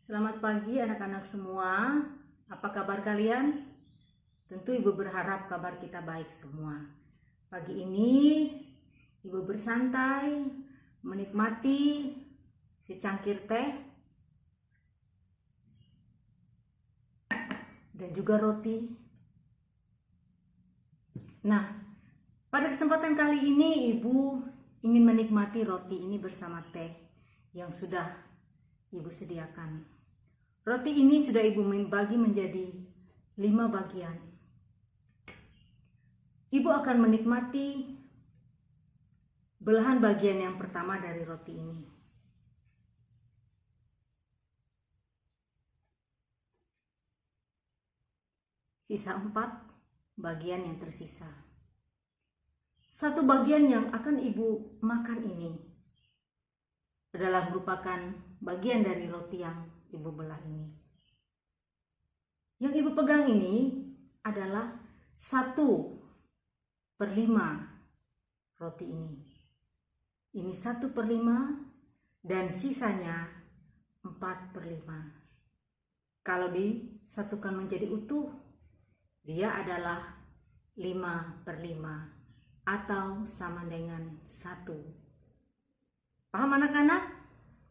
Selamat pagi anak-anak semua. Apa kabar kalian? Tentu Ibu berharap kabar kita baik semua. Pagi ini Ibu bersantai, menikmati secangkir teh dan juga roti. Nah, pada kesempatan kali ini Ibu ingin menikmati roti ini bersama teh yang sudah Ibu sediakan. Roti ini sudah Ibu bagi menjadi 5 bagian. Ibu akan menikmati belahan bagian yang pertama dari roti ini. Sisa 4 bagian yang tersisa. Satu bagian yang akan Ibu makan ini adalah merupakan bagian dari roti yang Ibu belah ini. Yang Ibu pegang ini adalah 1/5 roti ini. Ini 1/5 dan sisanya 4/5. Kalau disatukan menjadi utuh, dia adalah 5/5 atau sama dengan 1. Paham anak-anak?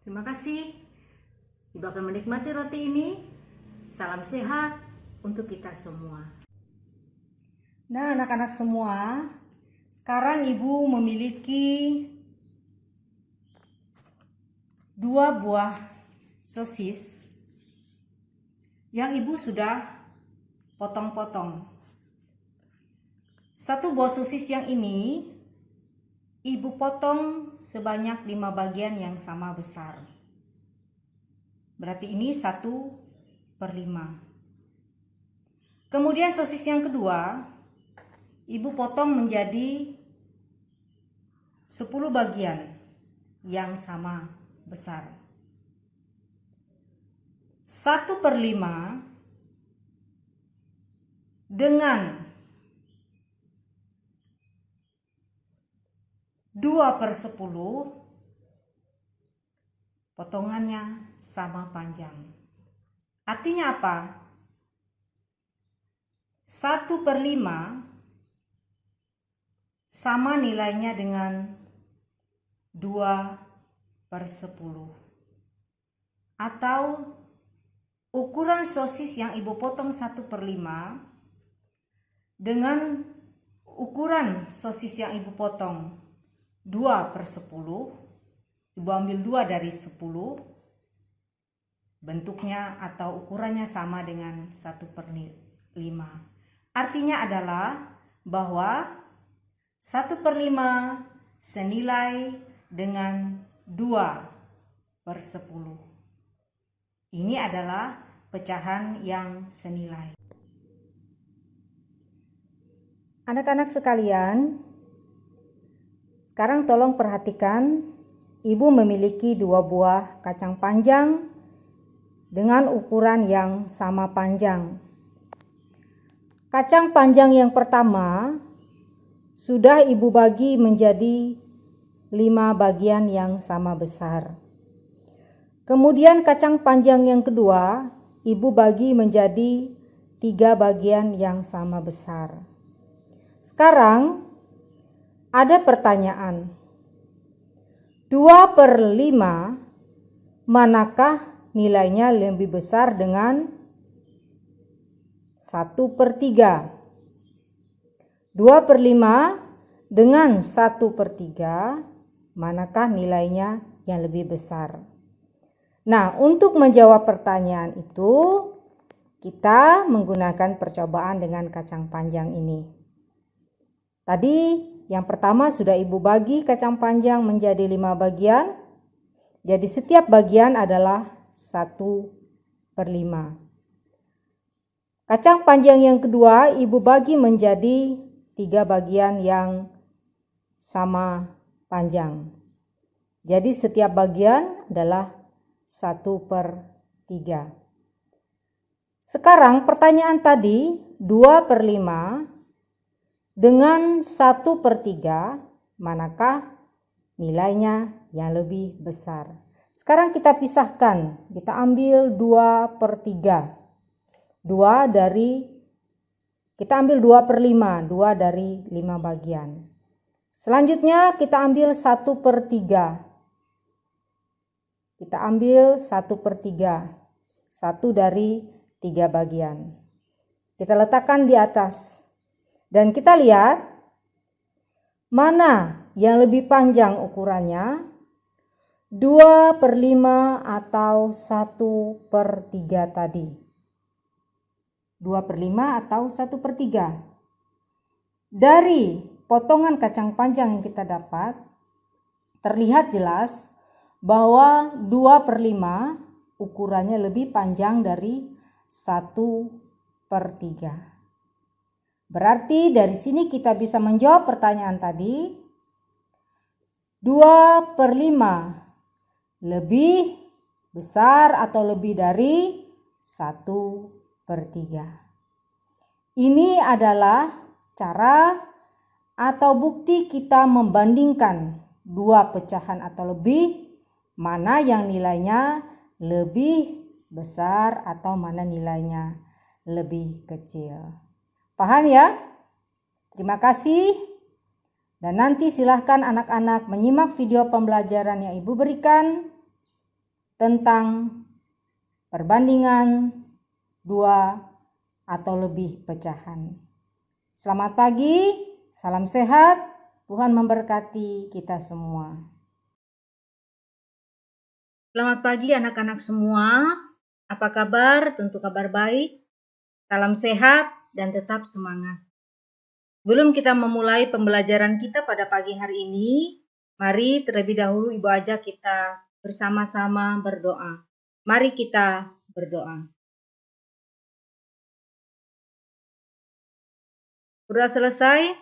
Terima kasih. Ibu akan menikmati roti ini. Salam sehat untuk kita semua. Nah, anak-anak semua, sekarang Ibu memiliki 2 buah sosis yang Ibu sudah potong-potong. 1 buah sosis yang ini Ibu potong sebanyak 5 bagian yang sama besar. Berarti ini 1/5. Kemudian sosis yang kedua Ibu potong menjadi 10 bagian yang sama besar. 1/5 dengan 2/10 potongannya sama panjang. Artinya apa? 1/5 sama nilainya dengan 2/10. Atau ukuran sosis yang Ibu potong 1/5 dengan ukuran sosis yang Ibu potong 2/10. Ibu ambil 2 dari 10, bentuknya atau ukurannya sama dengan 1/5. Artinya adalah bahwa 1/5 senilai dengan 2/10. Ini adalah pecahan yang senilai. Anak-anak sekalian, sekarang tolong perhatikan. Ibu memiliki 2 buah kacang panjang dengan ukuran yang sama panjang. Kacang panjang yang pertama sudah Ibu bagi menjadi 5 bagian yang sama besar. Kemudian kacang panjang yang kedua Ibu bagi menjadi 3 bagian yang sama besar. Sekarang ada pertanyaan. 2/5 manakah nilainya lebih besar dengan 1/3? 2/5 dengan 1/3 manakah nilainya yang lebih besar? Nah, untuk menjawab pertanyaan itu kita menggunakan percobaan dengan kacang panjang ini. Tadi yang pertama sudah Ibu bagi kacang panjang menjadi 5 bagian. Jadi setiap bagian adalah 1/5. Kacang panjang yang kedua Ibu bagi menjadi 3 bagian yang sama panjang. Jadi setiap bagian adalah 1/3. Sekarang pertanyaan tadi 2/5 dengan 1/3 manakah nilainya yang lebih besar? Sekarang kita pisahkan. Kita ambil 2/3. Kita ambil 2/5. 2 dari 5 bagian. Selanjutnya kita ambil 1/3. Kita ambil 1/3. 1 dari 3 bagian. Kita letakkan di atas. Dan kita lihat mana yang lebih panjang ukurannya. 2/5 atau 1/3 tadi. 2/5 atau 1/3. Dari potongan kacang panjang yang kita dapat, terlihat jelas bahwa 2/5 ukurannya lebih panjang dari 1/3. Berarti dari sini kita bisa menjawab pertanyaan tadi. 2/5 lebih besar atau lebih dari 1/3. Ini adalah cara atau bukti kita membandingkan dua pecahan atau lebih, mana yang nilainya lebih besar atau mana nilainya lebih kecil. Paham ya? Terima kasih. Dan nanti silahkan anak-anak menyimak video pembelajaran yang Ibu berikan tentang perbandingan dua atau lebih pecahan. Selamat pagi, salam sehat, Tuhan memberkati kita semua. Selamat pagi anak-anak semua, apa kabar? Tentu kabar baik, salam sehat dan tetap semangat. Sebelum kita memulai pembelajaran kita pada pagi hari ini, mari terlebih dahulu Ibu ajak kita bersama-sama berdoa. Mari kita berdoa. Sudah selesai?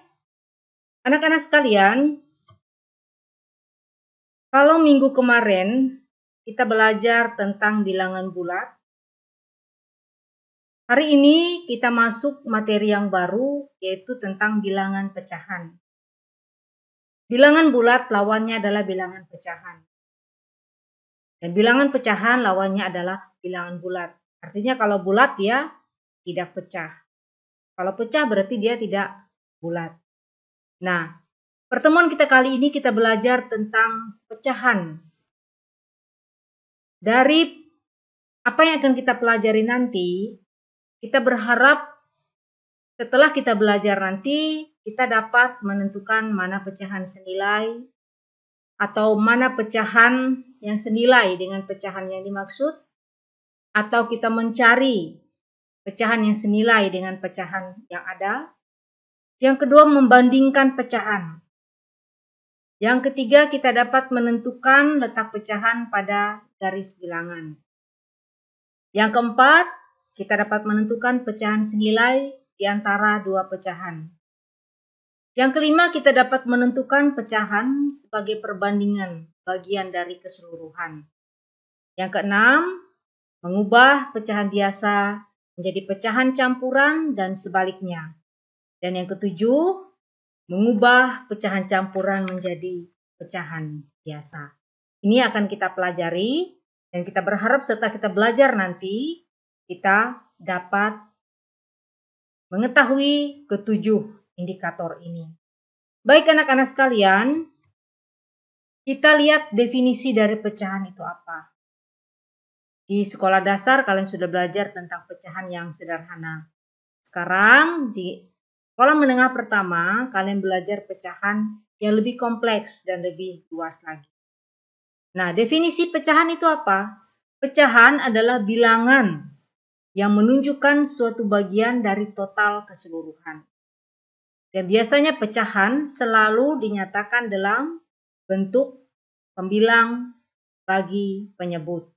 Anak-anak sekalian, kalau minggu kemarin kita belajar tentang bilangan bulat, hari ini kita masuk materi yang baru, yaitu tentang bilangan pecahan. Bilangan bulat lawannya adalah bilangan pecahan. Dan bilangan pecahan lawannya adalah bilangan bulat. Artinya kalau bulat dia tidak pecah. Kalau pecah berarti dia tidak bulat. Nah, pertemuan kita kali ini kita belajar tentang pecahan. Dari apa yang akan kita pelajari nanti, kita berharap setelah kita belajar nanti, kita dapat menentukan mana pecahan senilai atau mana pecahan yang senilai dengan pecahan yang dimaksud, atau kita mencari pecahan yang senilai dengan pecahan yang ada. Yang kedua, membandingkan pecahan. Yang ketiga, kita dapat menentukan letak pecahan pada garis bilangan. Yang keempat, kita dapat menentukan pecahan senilai di antara dua pecahan. Yang kelima, kita dapat menentukan pecahan sebagai perbandingan bagian dari keseluruhan. Yang keenam, mengubah pecahan biasa menjadi pecahan campuran dan sebaliknya. Dan yang ketujuh, mengubah pecahan campuran menjadi pecahan biasa. Ini akan kita pelajari dan kita berharap setelah kita belajar nanti, kita dapat mengetahui ketujuh indikator ini. Baik anak-anak sekalian, kita lihat definisi dari pecahan itu apa. Di sekolah dasar kalian sudah belajar tentang pecahan yang sederhana. Sekarang di sekolah menengah pertama kalian belajar pecahan yang lebih kompleks dan lebih luas lagi. Nah, definisi pecahan itu apa? Pecahan adalah bilangan yang menunjukkan suatu bagian dari total keseluruhan. Dan biasanya pecahan selalu dinyatakan dalam bentuk pembilang bagi penyebut.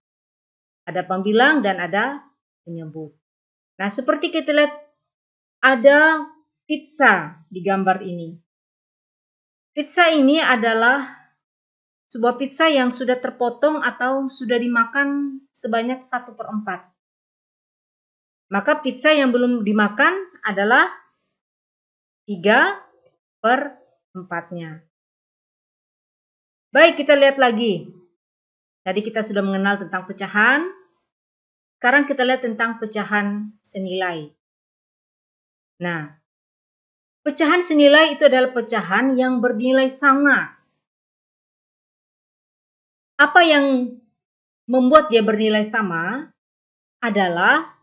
Ada pembilang dan ada penyebut. Nah, seperti kita lihat ada pizza di gambar ini. Pizza ini adalah sebuah pizza yang sudah terpotong atau sudah dimakan sebanyak 1/4. Maka pizza yang belum dimakan adalah 3/4-nya. Baik, kita lihat lagi. Tadi kita sudah mengenal tentang pecahan. Sekarang kita lihat tentang pecahan senilai. Nah, pecahan senilai itu adalah pecahan yang bernilai sama. Apa yang membuat dia bernilai sama adalah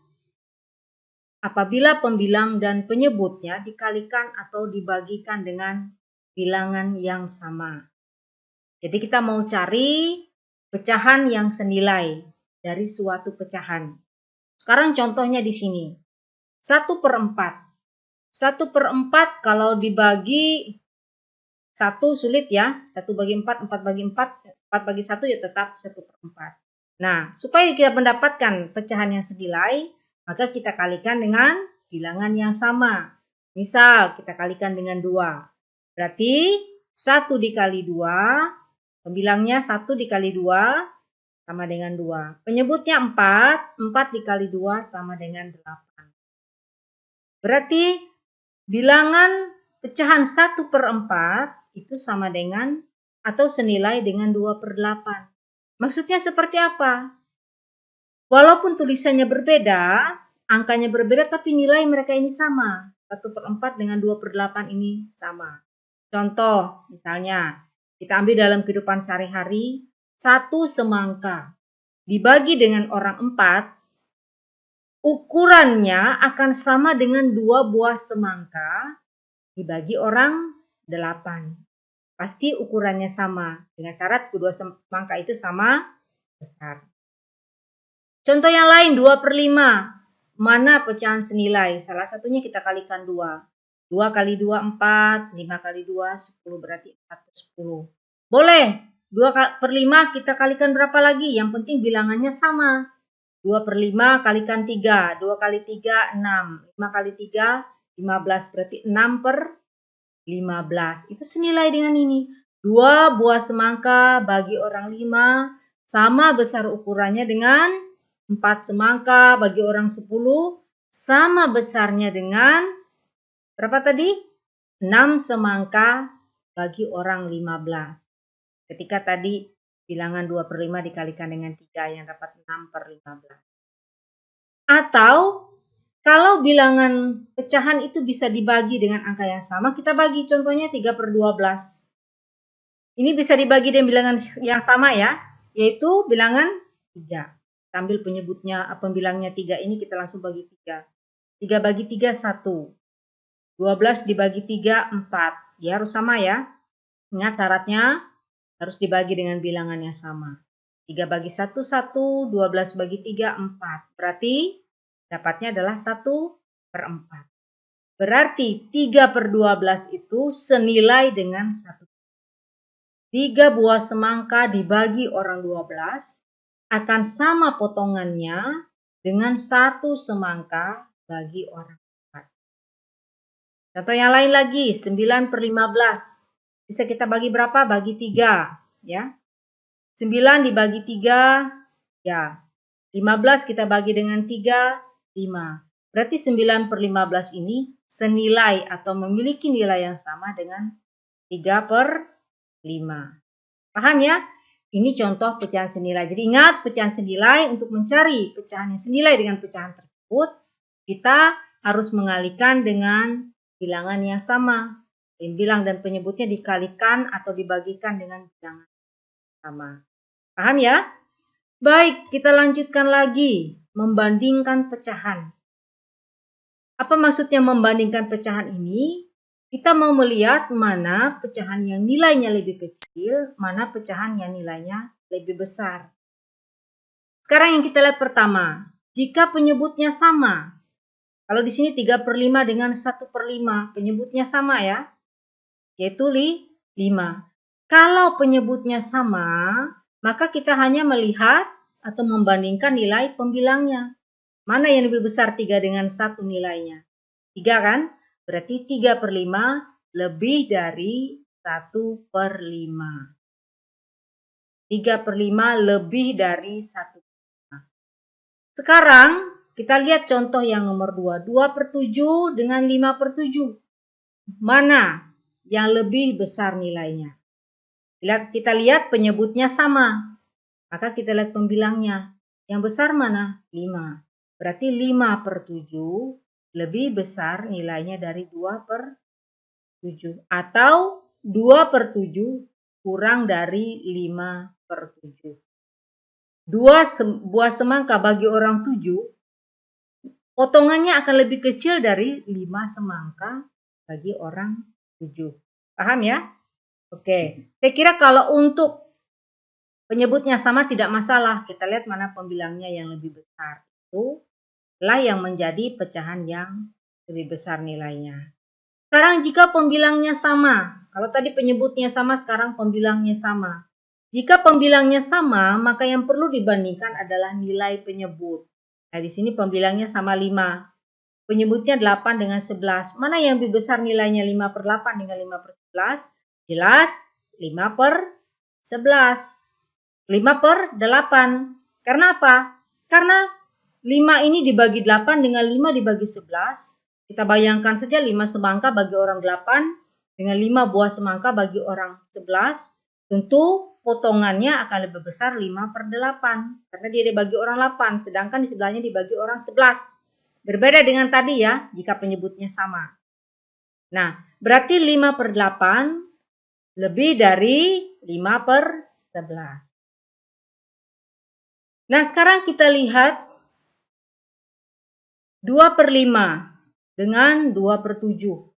apabila pembilang dan penyebutnya dikalikan atau dibagikan dengan bilangan yang sama. Jadi kita mau cari pecahan yang senilai dari suatu pecahan. Sekarang contohnya di sini. 1/4. 1/4 kalau dibagi 1 sulit ya. 1 bagi 4, 4 bagi 4, 4 bagi 1 ya tetap 1/4. Nah, supaya kita mendapatkan pecahan yang senilai, maka kita kalikan dengan bilangan yang sama. Misal, kita kalikan dengan 2. Berarti 1 dikali 2, pembilangnya 1 dikali 2 sama dengan 2. Penyebutnya 4, 4 dikali 2 sama dengan 8. Berarti bilangan pecahan 1/4 itu sama dengan atau senilai dengan 2/8. Maksudnya seperti apa? Walaupun tulisannya berbeda, angkanya berbeda, tapi nilai mereka ini sama. 1/4 dengan 2/8 ini sama. Contoh, misalnya, kita ambil dalam kehidupan sehari-hari, 1 semangka dibagi dengan orang 4, ukurannya akan sama dengan 2 buah semangka dibagi orang 8. Pasti ukurannya sama, dengan syarat kedua semangka itu sama besar. Contoh yang lain, 2/5. Mana pecahan senilai? Salah satunya kita kalikan 2. 2 kali 2, 4. 5 kali 2, 10. Berarti 4/10. Boleh. 2/5 kita kalikan berapa lagi? Yang penting bilangannya sama. 2/5 kalikan 3. 2 kali 3, 6. 5 kali 3, 15. Berarti 6/15. Itu senilai dengan ini. 2 buah semangka bagi orang 5 sama besar ukurannya dengan 4 semangka bagi orang 10 sama besarnya dengan berapa tadi? 6 semangka bagi orang 15. Ketika tadi bilangan 2/5 dikalikan dengan 3 yang dapat 6/15. Atau kalau bilangan pecahan itu bisa dibagi dengan angka yang sama, kita bagi contohnya 3/12. Ini bisa dibagi dengan bilangan yang sama ya, yaitu bilangan 3. Kita ambil pembilangnya 3 ini kita langsung bagi 3. 3 bagi 3, 1. 12 dibagi 3, 4. Ya harus sama ya. Ingat syaratnya harus dibagi dengan bilangan yang sama. 3 bagi 1, 1. 12 bagi 3, 4. Berarti dapatnya adalah 1/4. Berarti 3/12 itu senilai dengan 1. 3 buah semangka dibagi orang 12 akan sama potongannya dengan 1 semangka bagi orang 4. Contoh yang lain lagi, 9/15. Bisa kita bagi berapa? Bagi 3. Ya. 9 dibagi 3, ya. 15 kita bagi dengan 3, 5. Berarti 9/15 ini senilai atau memiliki nilai yang sama dengan 3/5. Paham ya? Ini contoh pecahan senilai. Jadi ingat, pecahan senilai, untuk mencari pecahan yang senilai dengan pecahan tersebut, kita harus mengalihkan dengan bilangan yang sama. Bilang dan penyebutnya dikalikan atau dibagikan dengan bilangan sama. Paham ya? Baik, kita lanjutkan lagi. Membandingkan pecahan. Apa maksudnya membandingkan pecahan ini? Kita mau melihat mana pecahan yang nilainya lebih kecil, mana pecahan yang nilainya lebih besar. Sekarang yang kita lihat pertama, jika penyebutnya sama. Kalau di sini 3/5 dengan 1/5, penyebutnya sama ya, yaitu 5. Kalau penyebutnya sama, maka kita hanya melihat atau membandingkan nilai pembilangnya. Mana yang lebih besar 3 dengan 1 nilainya? 3 kan? Berarti 3/5 lebih dari 1/5. 3/5 lebih dari 1/5. Sekarang kita lihat contoh yang nomor 2. 2/7 dengan 5/7. Mana yang lebih besar nilainya? Kita lihat penyebutnya sama. Maka kita lihat pembilangnya. Yang besar mana? 5. Berarti 5/7 lebih besar nilainya dari 2/7. Atau 2/7 kurang dari 5/7. 2 buah semangka bagi orang 7, potongannya akan lebih kecil dari 5 semangka bagi orang 7. Paham ya? Oke, saya kira kalau untuk penyebutnya sama tidak masalah. Kita lihat mana pembilangnya yang lebih besar. Itulah yang menjadi pecahan yang lebih besar nilainya. Sekarang jika pembilangnya sama, kalau tadi penyebutnya sama, sekarang pembilangnya sama. Jika pembilangnya sama, maka yang perlu dibandingkan adalah nilai penyebut. Nah, di sini pembilangnya sama 5. Penyebutnya 8 dengan 11. Mana yang lebih besar nilainya? 5/8 dengan 5/11? Jelas 5/11. 5/8. Karena apa? Karena 5 ini dibagi 8 dengan 5 dibagi 11. Kita bayangkan saja 5 semangka bagi orang 8 dengan 5 buah semangka bagi orang 11. Tentu potongannya akan lebih besar 5/8. Karena dia dibagi orang 8. Sedangkan di sebelahnya dibagi orang 11. Berbeda dengan tadi ya, jika penyebutnya sama. Nah, berarti 5/8 lebih dari 5/11. Nah, sekarang kita lihat 2/5 dengan 2/7.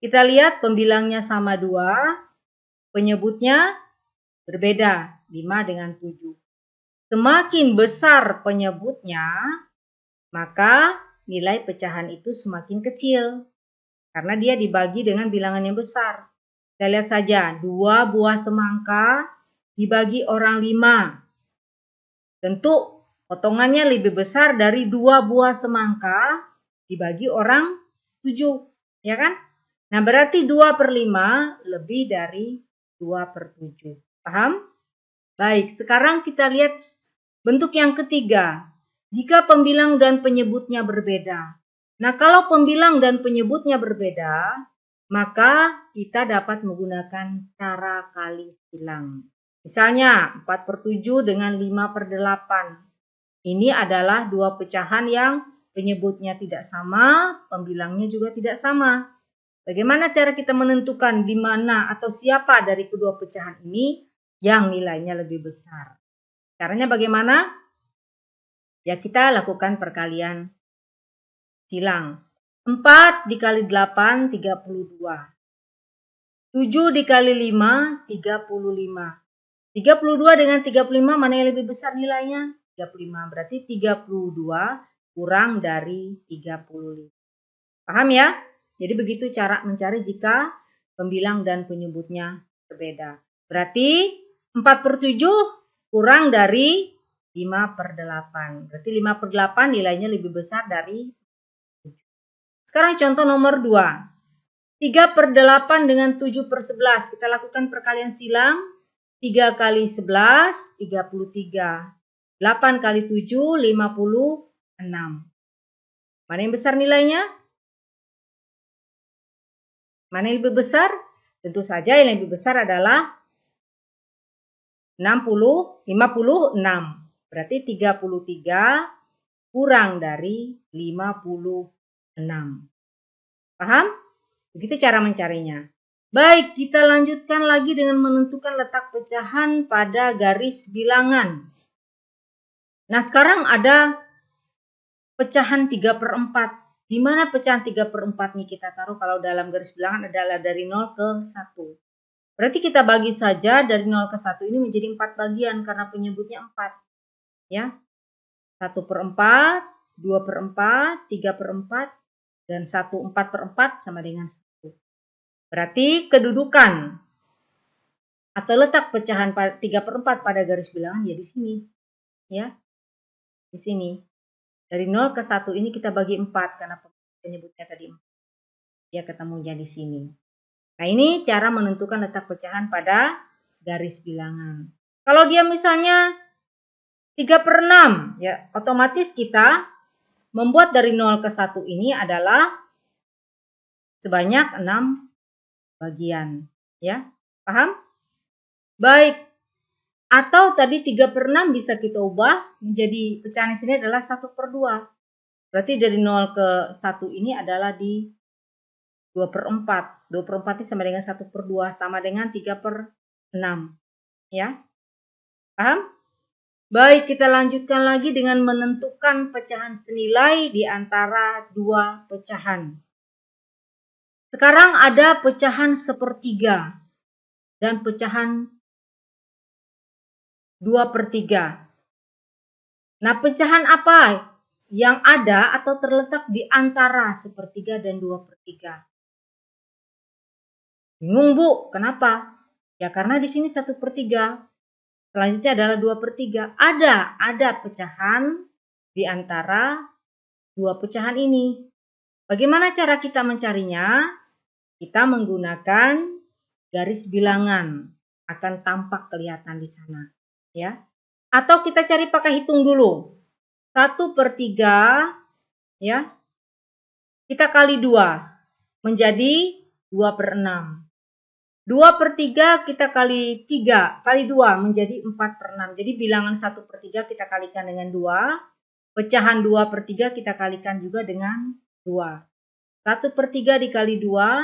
Kita lihat pembilangnya sama 2, penyebutnya berbeda, 5 dengan 7. Semakin besar penyebutnya, maka nilai pecahan itu semakin kecil. Karena dia dibagi dengan bilangan yang besar. Kita lihat saja, 2 buah semangka dibagi orang 5. Tentu potongannya lebih besar dari 2 buah semangka dibagi orang 7. Ya kan? Nah, berarti 2/5 lebih dari 2/7. Paham? Baik, sekarang kita lihat bentuk yang ketiga. Jika pembilang dan penyebutnya berbeda. Nah, kalau pembilang dan penyebutnya berbeda, maka kita dapat menggunakan cara kali silang. Misalnya 4/7 dengan 5/8. Ini adalah dua pecahan yang penyebutnya tidak sama, pembilangnya juga tidak sama. Bagaimana cara kita menentukan di mana atau siapa dari kedua pecahan ini yang nilainya lebih besar? Caranya bagaimana? Ya, kita lakukan perkalian silang. 4 dikali 8, 32. 7 dikali 5, 35. 32 dengan 35 mana yang lebih besar nilainya? 35. Berarti 32 kurang dari 35. Paham ya? Jadi begitu cara mencari jika pembilang dan penyebutnya berbeda. Berarti 4/7 kurang dari 5/8. Berarti 5/8 nilainya lebih besar dari 7. Sekarang contoh nomor 2. 3/8 dengan 7/11. Kita lakukan perkalian silang. 3 kali 11, 33. 8 kali 7, 56. Mana yang besar nilainya? Mana yang lebih besar? Tentu saja yang lebih besar adalah 56. Berarti 33 kurang dari 56. Paham? Begitu cara mencarinya. Baik, kita lanjutkan lagi dengan menentukan letak pecahan pada garis bilangan. Nah, sekarang ada pecahan 3/4. Di mana pecahan 3/4 nih kita taruh kalau dalam garis bilangan adalah dari 0 ke 1. Berarti kita bagi saja dari 0 ke 1 ini menjadi 4 bagian karena penyebutnya 4. Ya. 1/4, 2/4, 3/4, dan 1/4/4 sama dengan 1. Berarti kedudukan atau letak pecahan 3/4 pada garis bilangan ya di sini. Ya. Di sini. Dari 0 ke 1 ini kita bagi 4 karena penyebutnya tadi 4. Dia ketemunya di sini. Nah, ini cara menentukan letak pecahan pada garis bilangan. Kalau dia misalnya 3/6, ya otomatis kita membuat dari 0 ke 1 ini adalah sebanyak 6 bagian. Ya, paham? Baik, Atau tadi 3/6 bisa kita ubah menjadi pecahan sini adalah 1/2. Berarti dari 0 ke 1 ini adalah di 2/4. 2/4 ini sama dengan 1/2, sama dengan 3/6. Ya, paham? Baik, kita lanjutkan lagi dengan menentukan pecahan senilai di antara dua pecahan. Sekarang ada pecahan 1/3 dan pecahan 2/3. Nah, pecahan apa yang ada atau terletak di antara 1/3 dan 2/3? Bingung, Bu, kenapa? Ya karena di sini 1/3. Selanjutnya adalah 2/3. Ada pecahan di antara dua pecahan ini. Bagaimana cara kita mencarinya? Kita menggunakan garis bilangan. Akan tampak kelihatan di sana. Ya. Atau kita cari pakai hitung dulu. 1/3 ya. Kita kali 2 menjadi 2/6. 2/3 kita kali 3 kali 2 menjadi 4/6. Jadi bilangan 1/3 kita kalikan dengan 2. Pecahan 2/3 kita kalikan juga dengan 2. 1/3 dikali 2.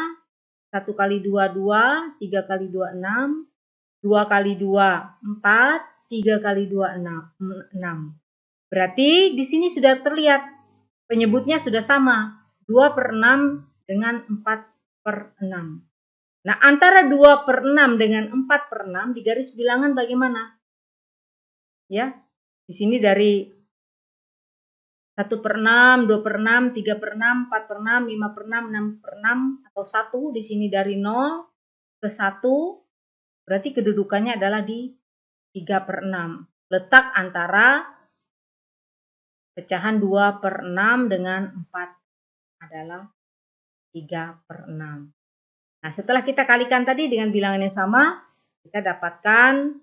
1 kali 2, 2. 3 kali 2, 6. 2 kali 2, 4. 3 kali 2, 6. Berarti di sini sudah terlihat penyebutnya sudah sama. 2/6 dengan 4/6. Nah, antara 2/6 dengan 4/6 di garis bilangan bagaimana? Ya, di sini dari 1/6, 2/6, 3/6, 4/6, 5/6, 6/6 atau 1 di sini dari 0 ke 1, berarti kedudukannya adalah di 3/6. Letak antara pecahan 2/6 dengan 4 adalah 3/6. Nah, setelah kita kalikan tadi dengan bilangan yang sama, kita dapatkan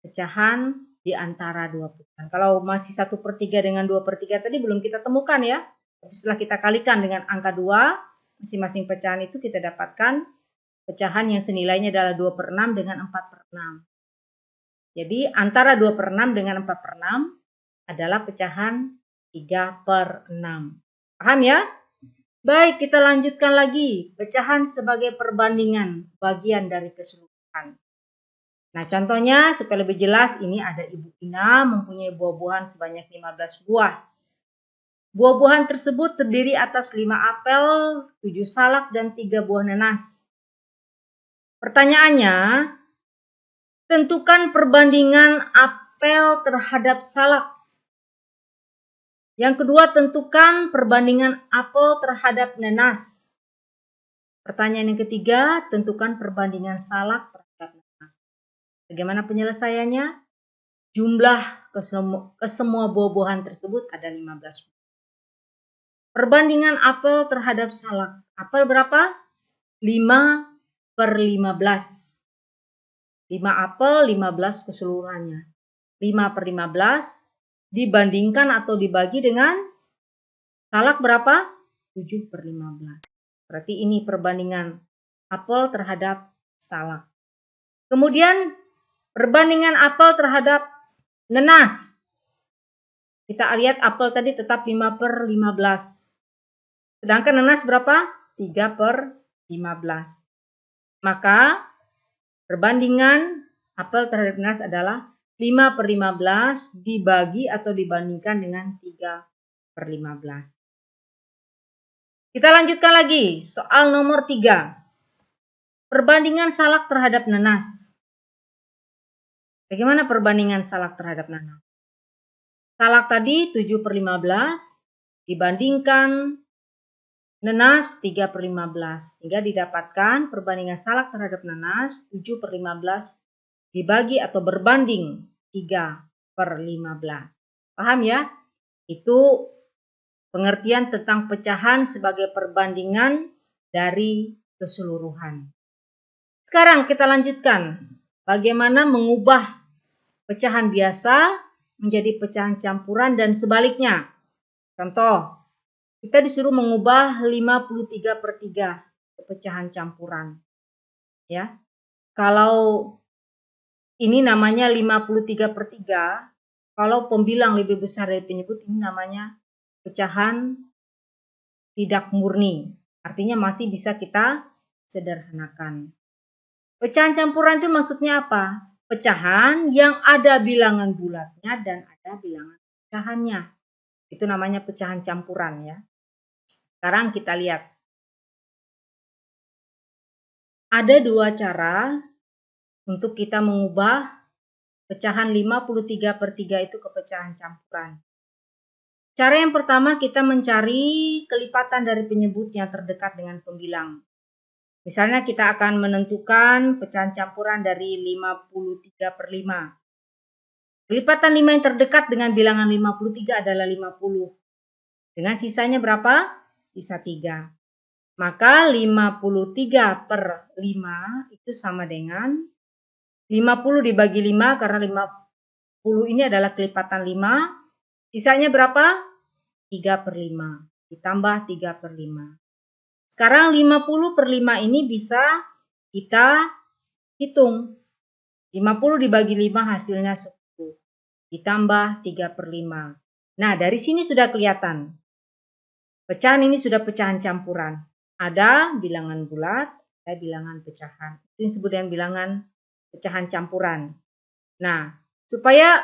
pecahan di antara dua pecahan. Kalau masih 1/3 dengan 2/3 tadi belum kita temukan ya. Tapi setelah kita kalikan dengan angka 2, masing-masing pecahan itu kita dapatkan pecahan yang senilainya adalah 2/6 dengan 4/6. Jadi antara 2/6 dengan 4/6 adalah pecahan 3/6. Paham ya? Baik, kita lanjutkan lagi. Pecahan sebagai perbandingan bagian dari keseluruhan. Nah, contohnya supaya lebih jelas, ini ada Ibu Ina mempunyai buah-buahan sebanyak 15 buah. Buah-buahan tersebut terdiri atas 5 apel, 7 salak, dan 3 buah nanas. Pertanyaannya, tentukan perbandingan apel terhadap salak. Yang kedua, tentukan perbandingan apel terhadap nanas. Pertanyaan yang ketiga, tentukan perbandingan salak terhadap nanas. Bagaimana penyelesaiannya? Jumlah ke semua buah-buahan tersebut ada 15. Perbandingan apel terhadap salak. Apel berapa? 5/15. 5 apel, 15 keseluruhannya. 5/15 dibandingkan atau dibagi dengan salak berapa? 7/15. Berarti ini perbandingan apel terhadap salak. Kemudian perbandingan apel terhadap nanas. Kita lihat apel tadi tetap 5/15. Sedangkan nanas berapa? 3/15. Maka perbandingan apel terhadap nanas adalah 5/15 dibagi atau dibandingkan dengan 3/15. Kita lanjutkan lagi, soal nomor 3. Perbandingan salak terhadap nanas. Bagaimana perbandingan salak terhadap nanas? Salak tadi 7/15 dibandingkan nanas 3/15. Sehingga didapatkan perbandingan salak terhadap nanas 7/15 dibagi atau berbanding 3/15. Paham ya? Itu pengertian tentang pecahan sebagai perbandingan dari keseluruhan. Sekarang kita lanjutkan. Bagaimana mengubah pecahan biasa menjadi pecahan campuran dan sebaliknya. Contoh, kita disuruh mengubah 53/3 ke pecahan campuran. Ya. Kalau Ini namanya 53/3. Kalau pembilang lebih besar dari penyebut, ini namanya pecahan tidak murni. Artinya masih bisa kita sederhanakan. Pecahan campuran itu maksudnya apa? Pecahan yang ada bilangan bulatnya dan ada bilangan pecahannya. Itu namanya pecahan campuran ya. Sekarang kita lihat. Ada dua cara untuk kita mengubah pecahan 53/3 itu ke pecahan campuran. Cara yang pertama, kita mencari kelipatan dari penyebut yang terdekat dengan pembilang. Misalnya kita akan menentukan pecahan campuran dari 53/5. Kelipatan 5 yang terdekat dengan bilangan 53 adalah 50. Dengan sisanya berapa? Sisa 3. Maka 53/5 itu sama dengan 50 dibagi 5, karena 50 ini adalah kelipatan 5. Sisanya berapa? 3/5. Ditambah 3/5. Sekarang 50/5 ini bisa kita hitung. 50 dibagi 5 hasilnya 10. Ditambah 3/5. Nah, dari sini sudah kelihatan. Pecahan ini sudah pecahan campuran. Ada bilangan bulat, ada bilangan pecahan. Itu yang disebut dengan bilangan pecahan campuran. Nah, supaya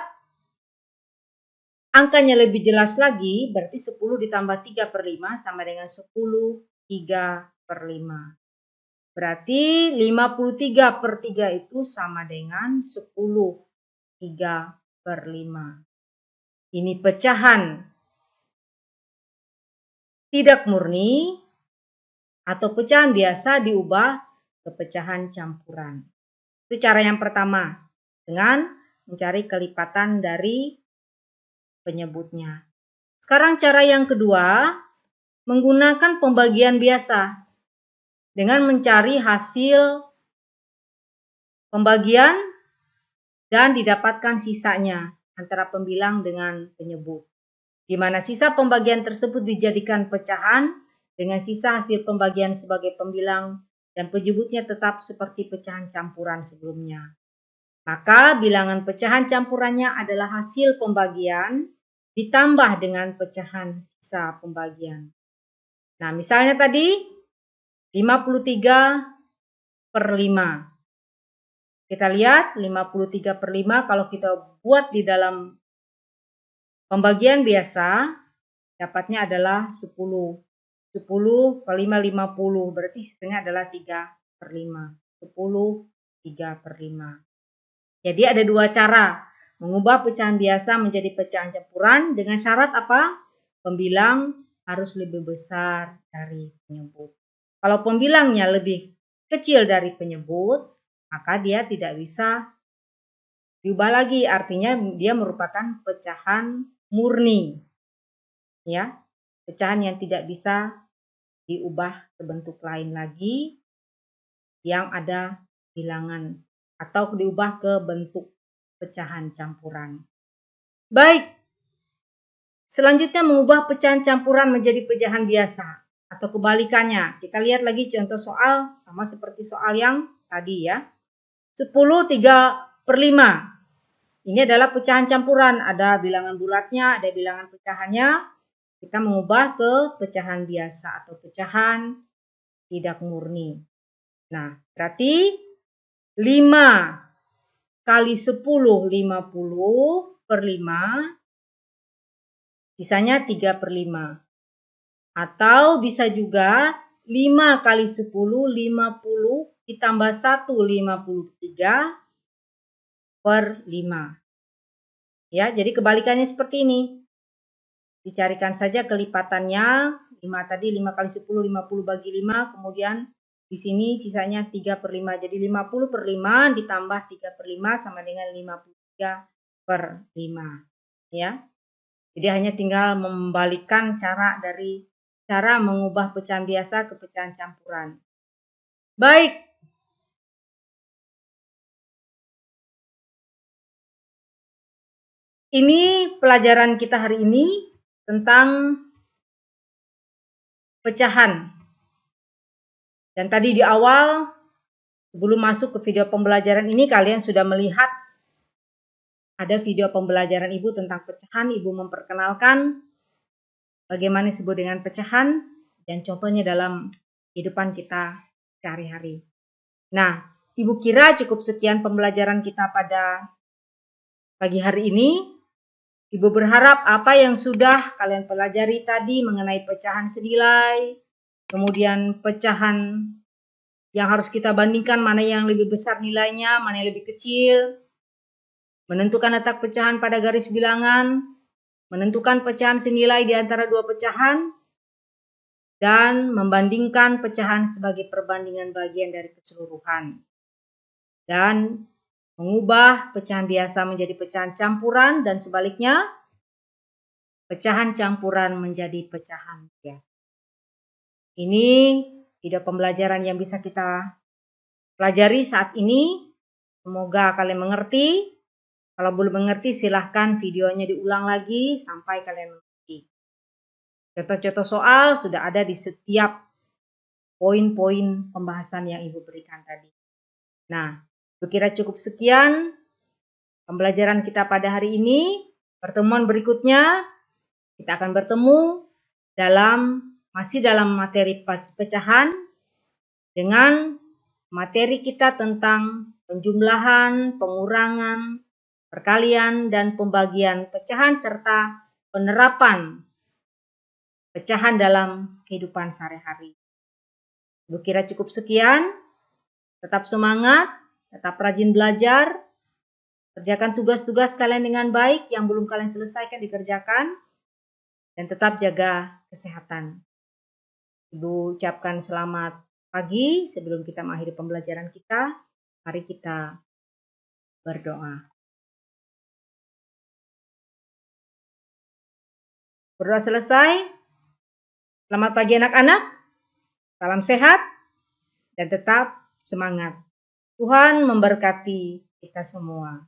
angkanya lebih jelas lagi, berarti 10 ditambah 3/5 sama dengan 10 3/5. Berarti 53/3 itu sama dengan 10 3/5. Ini pecahan tidak murni atau pecahan biasa diubah ke pecahan campuran. Itu cara yang pertama, dengan mencari kelipatan dari penyebutnya. Sekarang cara yang kedua, menggunakan pembagian biasa dengan mencari hasil pembagian dan didapatkan sisanya antara pembilang dengan penyebut, di mana sisa pembagian tersebut dijadikan pecahan dengan sisa hasil pembagian sebagai pembilang dan penyebutnya tetap seperti pecahan campuran sebelumnya. Maka bilangan pecahan campurannya adalah hasil pembagian ditambah dengan pecahan sisa pembagian. Nah, misalnya tadi 53/5. Kita lihat 53/5 kalau kita buat di dalam pembagian biasa, dapatnya adalah 10. 10 kali 5, 50. Berarti sisanya adalah 3/5. 10 3/5. Jadi ada dua cara mengubah pecahan biasa menjadi pecahan campuran dengan syarat apa? Pembilang harus lebih besar dari penyebut. Kalau pembilangnya lebih kecil dari penyebut, maka dia tidak bisa diubah lagi. Artinya dia merupakan pecahan murni. Ya, pecahan yang tidak bisa diubah ke bentuk lain lagi yang ada bilangan atau diubah ke bentuk pecahan campuran. Baik, selanjutnya mengubah pecahan campuran menjadi pecahan biasa atau kebalikannya. Kita lihat lagi contoh soal sama seperti soal yang tadi ya. 10 3/5. Ini adalah pecahan campuran, ada bilangan bulatnya, ada bilangan pecahannya. Kita mengubah ke pecahan biasa atau pecahan tidak murni. Nah, berarti 5 kali 10 50/5, sisanya 3/5. Atau bisa juga 5 kali 10 50 ditambah 1 53/5. Ya, jadi kebalikannya seperti ini. Dicarikan saja kelipatannya. 5 tadi 5 kali 10 50 bagi 5, kemudian di sini sisanya 3/5. Jadi 50/5 ditambah 3/5 sama dengan 53/5. Ya. Jadi hanya tinggal membalikkan cara dari cara mengubah pecahan biasa ke pecahan campuran. Baik. Ini pelajaran kita hari ini tentang pecahan. Dan tadi di awal, sebelum masuk ke video pembelajaran ini, kalian sudah melihat ada video pembelajaran Ibu tentang pecahan. Ibu memperkenalkan bagaimana disebut dengan pecahan dan contohnya dalam kehidupan kita sehari-hari. Nah, Ibu kira cukup sekian pembelajaran kita pada pagi hari ini. Ibu berharap apa yang sudah kalian pelajari tadi mengenai pecahan senilai, kemudian pecahan yang harus kita bandingkan mana yang lebih besar nilainya, mana yang lebih kecil, menentukan letak pecahan pada garis bilangan, menentukan pecahan senilai di antara dua pecahan, dan membandingkan pecahan sebagai perbandingan bagian dari keseluruhan. Dan mengubah pecahan biasa menjadi pecahan campuran dan sebaliknya, pecahan campuran menjadi pecahan biasa. Ini video pembelajaran yang bisa kita pelajari saat ini. Semoga kalian mengerti. Kalau belum mengerti, silahkan videonya diulang lagi sampai kalian mengerti. Contoh-contoh soal sudah ada di setiap poin-poin pembahasan yang Ibu berikan tadi. Nah, kira cukup sekian pembelajaran kita pada hari ini. Pertemuan berikutnya kita akan bertemu masih dalam materi pecahan dengan materi kita tentang penjumlahan, pengurangan, perkalian, dan pembagian pecahan serta penerapan pecahan dalam kehidupan sehari-hari. Ibu kira cukup sekian. Tetap semangat, tetap rajin belajar, kerjakan tugas-tugas kalian dengan baik, yang belum kalian selesaikan dikerjakan, dan tetap jaga kesehatan. Ibu ucapkan selamat pagi sebelum kita mengakhiri pembelajaran kita. Mari kita berdoa. Berdoa selesai. Selamat pagi anak-anak. Salam sehat dan tetap semangat. Tuhan memberkati kita semua.